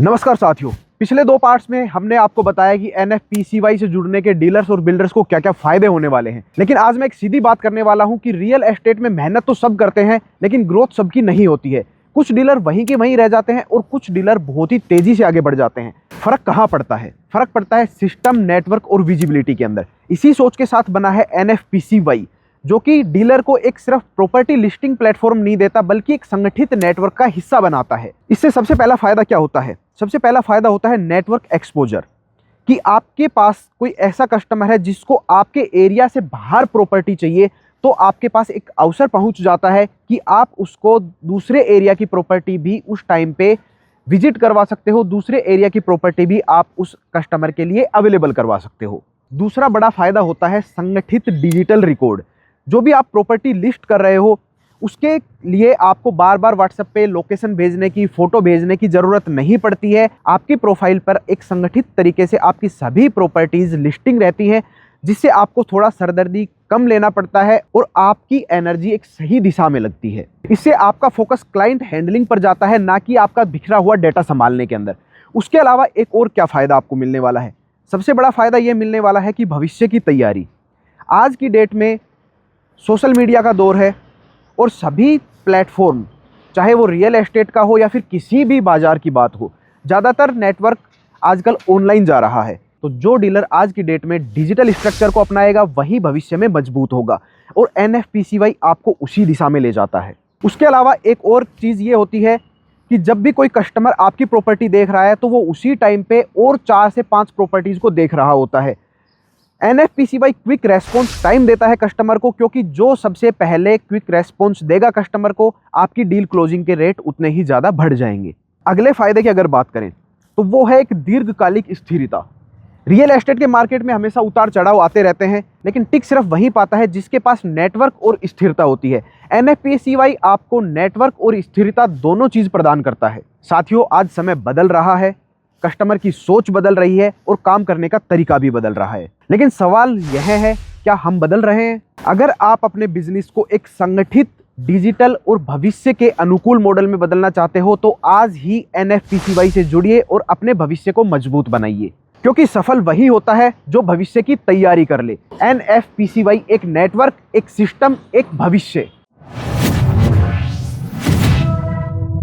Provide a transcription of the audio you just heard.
नमस्कार साथियों, पिछले दो पार्ट्स में हमने आपको बताया कि एनएफपीसीवाई से जुड़ने के डीलर्स और बिल्डर्स को क्या क्या फायदे होने वाले हैं। लेकिन आज मैं एक सीधी बात करने वाला हूं कि रियल एस्टेट में मेहनत तो सब करते हैं, लेकिन ग्रोथ सबकी नहीं होती है। कुछ डीलर वहीं के वहीं रह जाते हैं और कुछ डीलर बहुत ही तेजी से आगे बढ़ जाते हैं। फर्क कहाँ पड़ता है? फर्क पड़ता है सिस्टम, नेटवर्क और विजिबिलिटी के अंदर। इसी सोच के साथ बना है एनएफपीसीवाई, जो कि डीलर को एक सिर्फ प्रॉपर्टी लिस्टिंग प्लेटफॉर्म नहीं देता, बल्कि एक संगठित नेटवर्क का हिस्सा बनाता है। इससे सबसे पहला फायदा क्या होता है? सबसे पहला फायदा होता है नेटवर्क एक्सपोजर, कि आपके पास कोई ऐसा कस्टमर है जिसको आपके एरिया से बाहर प्रॉपर्टी चाहिए, तो आपके पास एक अवसर पहुंच जाता है कि आप उसको दूसरे एरिया की प्रॉपर्टी भी उस टाइम पे विजिट करवा सकते हो, दूसरे एरिया की प्रॉपर्टी भी आप उस कस्टमर के लिए अवेलेबल करवा सकते हो। दूसरा बड़ा फायदा होता है संगठित डिजिटल रिकॉर्ड। जो भी आप प्रॉपर्टी लिस्ट कर रहे हो, उसके लिए आपको बार बार व्हाट्सएप पे लोकेशन भेजने की, फोटो भेजने की ज़रूरत नहीं पड़ती है। आपकी प्रोफाइल पर एक संगठित तरीके से आपकी सभी प्रॉपर्टीज़ लिस्टिंग रहती है, जिससे आपको थोड़ा सरदर्दी कम लेना पड़ता है और आपकी एनर्जी एक सही दिशा में लगती है। इससे आपका फोकस क्लाइंट हैंडलिंग पर जाता है, ना कि आपका बिखरा हुआ डेटा संभालने के अंदर। उसके अलावा एक और क्या फ़ायदा आपको मिलने वाला है? सबसे बड़ा फ़ायदा ये मिलने वाला है कि भविष्य की तैयारी। आज की डेट में सोशल मीडिया का दौर है और सभी प्लेटफॉर्म, चाहे वो रियल एस्टेट का हो या फिर किसी भी बाजार की बात हो, ज़्यादातर नेटवर्क आजकल ऑनलाइन जा रहा है। तो जो डीलर आज की डेट में डिजिटल स्ट्रक्चर को अपनाएगा, वही भविष्य में मजबूत होगा, और एनएफपीसीवाई आपको उसी दिशा में ले जाता है। उसके अलावा एक और चीज़ ये होती है कि जब भी कोई कस्टमर आपकी प्रॉपर्टी देख रहा है, तो वो उसी टाइम पे और 4 से 5 प्रॉपर्टीज़ को देख रहा होता है। एनएफपीसीवाई क्विक रेस्पॉन्स टाइम देता है कस्टमर को, क्योंकि जो सबसे पहले क्विक रेस्पॉन्स देगा कस्टमर को, आपकी डील क्लोजिंग के रेट उतने ही ज़्यादा बढ़ जाएंगे। अगले फायदे की अगर बात करें तो वो है एक दीर्घकालिक स्थिरता। रियल एस्टेट के मार्केट में हमेशा उतार चढ़ाव आते रहते हैं, लेकिन टिक सिर्फ वही पाता है जिसके पास नेटवर्क और स्थिरता होती है। एनएफपीसीवाई आपको नेटवर्क और स्थिरता दोनों चीज़ प्रदान करता है। साथियों, आज समय बदल रहा है, कस्टमर की सोच बदल रही है और काम करने का तरीका भी बदल रहा है। लेकिन सवाल यह है, क्या हम बदल रहे हैं? अगर आप अपने बिजनेस को एक संगठित, डिजिटल और भविष्य के अनुकूल मॉडल में बदलना चाहते हो, तो आज ही एनएफपीसीवाई से जुड़िए और अपने भविष्य को मजबूत बनाइए, क्योंकि सफल वही होता है जो भविष्य की तैयारी कर ले। एनएफपीसीवाई एक नेटवर्क, एक सिस्टम, एक भविष्य।